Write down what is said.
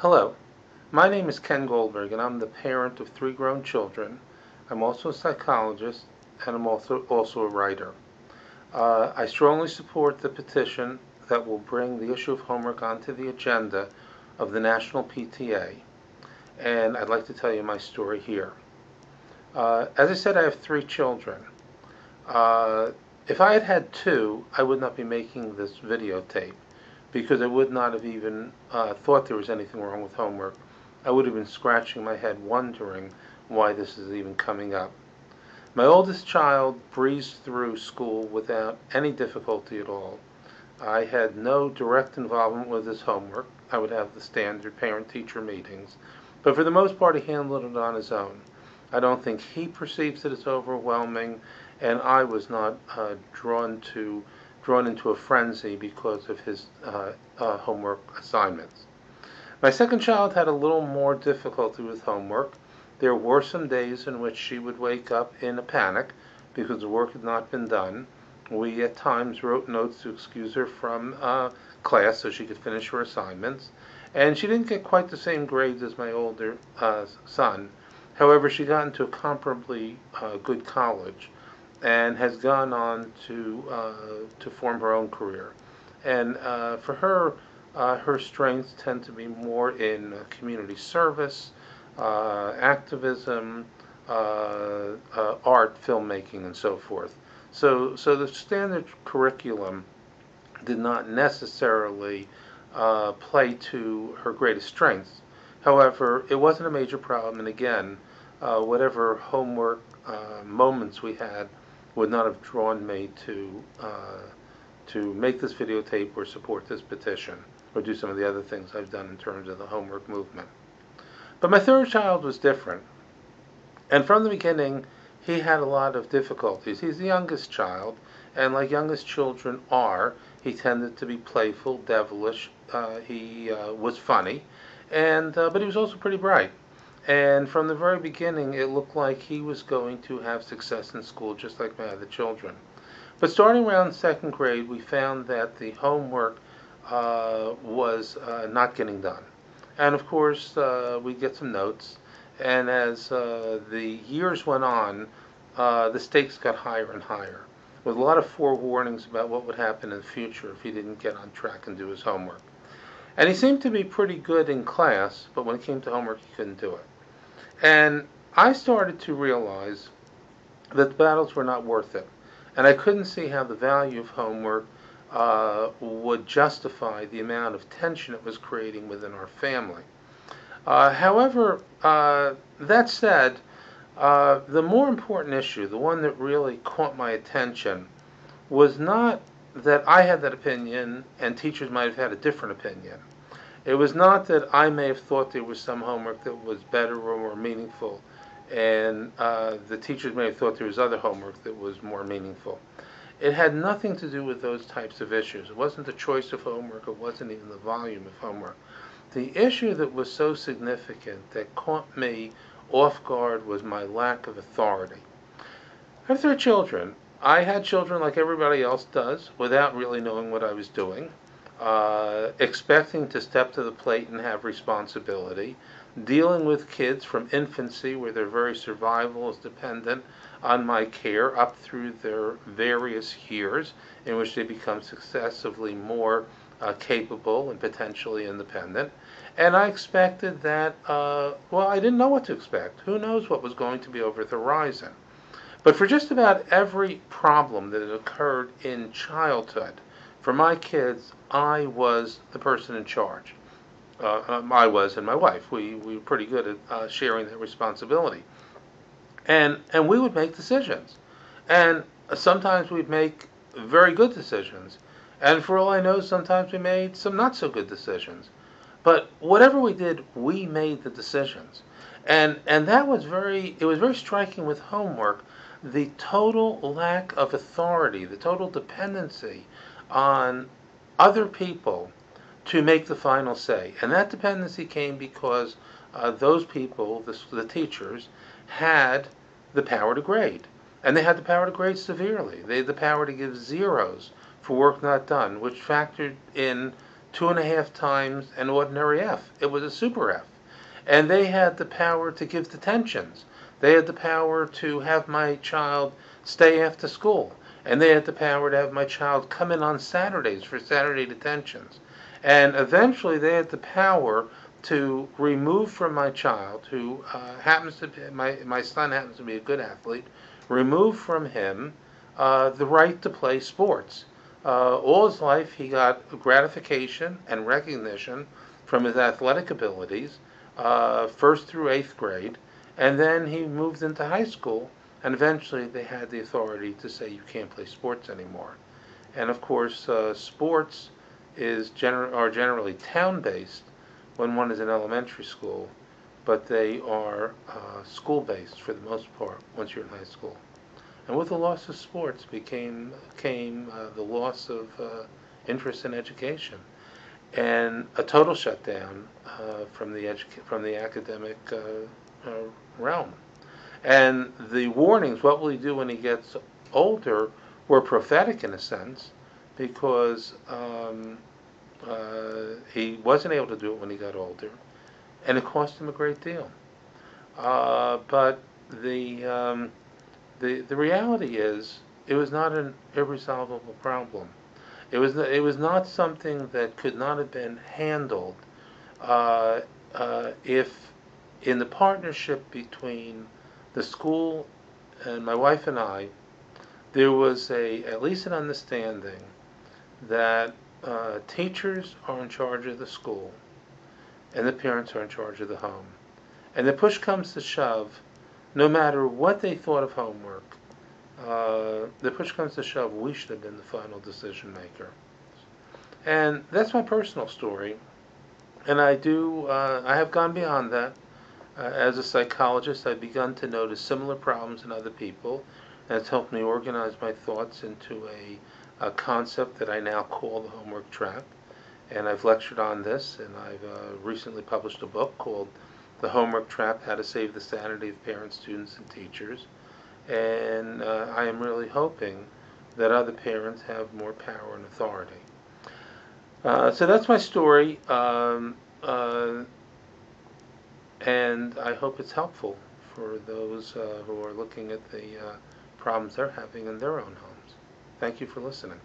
Hello, my name is Ken Goldberg and I'm the parent of 3 grown children. I'm also a psychologist and I'm also a writer. I strongly support the petition that will bring the issue of homework onto the agenda of the National PTA, and I'd like to tell you my story here. As I said, I have 3 children. Uh, if I had had 2, I would not be making this videotape because I would not have even thought there was anything wrong with homework. I would have been scratching my head wondering why this is even coming up. My oldest child breezed through school without any difficulty at all. I had no direct involvement with his homework. I would have the standard parent-teacher meetings, but for the most part he handled it on his own. I don't think he perceives it as overwhelming, and I was not drawn into a frenzy because of his homework assignments. My second child had a little more difficulty with homework. There were some days in which she would wake up in a panic because the work had not been done. We at times wrote notes to excuse her from class so she could finish her assignments. And she didn't get quite the same grades as my older son. However, she got into a comparably good college and has gone on to form her own career. And for her, her strengths tend to be more in community service, activism, art, filmmaking, and so forth. So the standard curriculum did not necessarily play to her greatest strengths. However, it wasn't a major problem, and again, whatever homework moments we had would not have drawn me to make this videotape or support this petition or do some of the other things I've done in terms of the homework movement. But my third child was different. And from the beginning, he had a lot of difficulties. He's the youngest child, and like youngest children are, he tended to be playful, devilish. He was funny, and but he was also pretty bright. And from the very beginning, it looked like he was going to have success in school, just like my other children. But starting around second grade, we found that the homework was not getting done. And of course, we get some notes. And as the years went on, the stakes got higher and higher, with a lot of forewarnings about what would happen in the future if he didn't get on track and do his homework. And he seemed to be pretty good in class, but when it came to homework, he couldn't do it. And I started to realize that the battles were not worth it. And I couldn't see how the value of homework would justify the amount of tension it was creating within our family. However, that said, the more important issue, the one that really caught my attention, was not that I had that opinion and teachers might have had a different opinion. It was not that I may have thought there was some homework that was better or more meaningful, and the teachers may have thought there was other homework that was more meaningful. It had nothing to do with those types of issues. It wasn't the choice of homework. It wasn't even the volume of homework. The issue that was so significant that caught me off guard was my lack of authority. I have 3 children. I had children like everybody else does, without really knowing what I was doing, expecting to step to the plate and have responsibility, dealing with kids from infancy where their very survival is dependent on my care up through their various years in which they become successively more capable and potentially independent. And I expected that, well, I didn't know what to expect. Who knows what was going to be over the horizon? But for just about every problem that had occurred in childhood, for my kids, I was the person in charge. I was and my wife. We were pretty good at sharing that responsibility. And we would make decisions. And sometimes we'd make very good decisions. And for all I know, sometimes we made some not so good decisions. But whatever we did, we made the decisions. And that was it was very striking with homework, the total lack of authority, the total dependency on other people to make the final say. And that dependency came because those people, the teachers, had the power to grade. And they had the power to grade severely. They had the power to give zeros for work not done, which factored in 2.5 times an ordinary F. It was a super F. And they had the power to give detentions. They had the power to have my child stay after school. And they had the power to have my child come in on Saturdays for Saturday detentions. And eventually they had the power to remove from my child, who happens to be, my son happens to be a good athlete, remove from him the right to play sports. All his life he got gratification and recognition from his athletic abilities, first through 8th grade, and then he moved into high school, and eventually they had the authority to say you can't play sports anymore. And of course, sports are generally town-based when one is in elementary school, but they are school-based for the most part once you're in high school. And with the loss of sports came the loss of interest in education and a total shutdown from the academic realm. And the warnings, what will he do when he gets older, were prophetic in a sense, because he wasn't able to do it when he got older, and it cost him a great deal. But the reality is, it was not an irresolvable problem. It was not something that could not have been handled if, in the partnership between the school and my wife and I, there was at least an understanding that teachers are in charge of the school and the parents are in charge of the home. And the push comes to shove, no matter what they thought of homework, the push comes to shove, we should have been the final decision maker. And that's my personal story. And I have gone beyond that. As a psychologist, I've begun to notice similar problems in other people, and it's helped me organize my thoughts into a concept that I now call the homework trap. And I've lectured on this, and I've recently published a book called The Homework Trap: How to Save the Sanity of Parents, Students, and Teachers. And I am really hoping that other parents have more power and authority. So that's my story, and I hope it's helpful for those who are looking at the problems they're having in their own homes. Thank you for listening.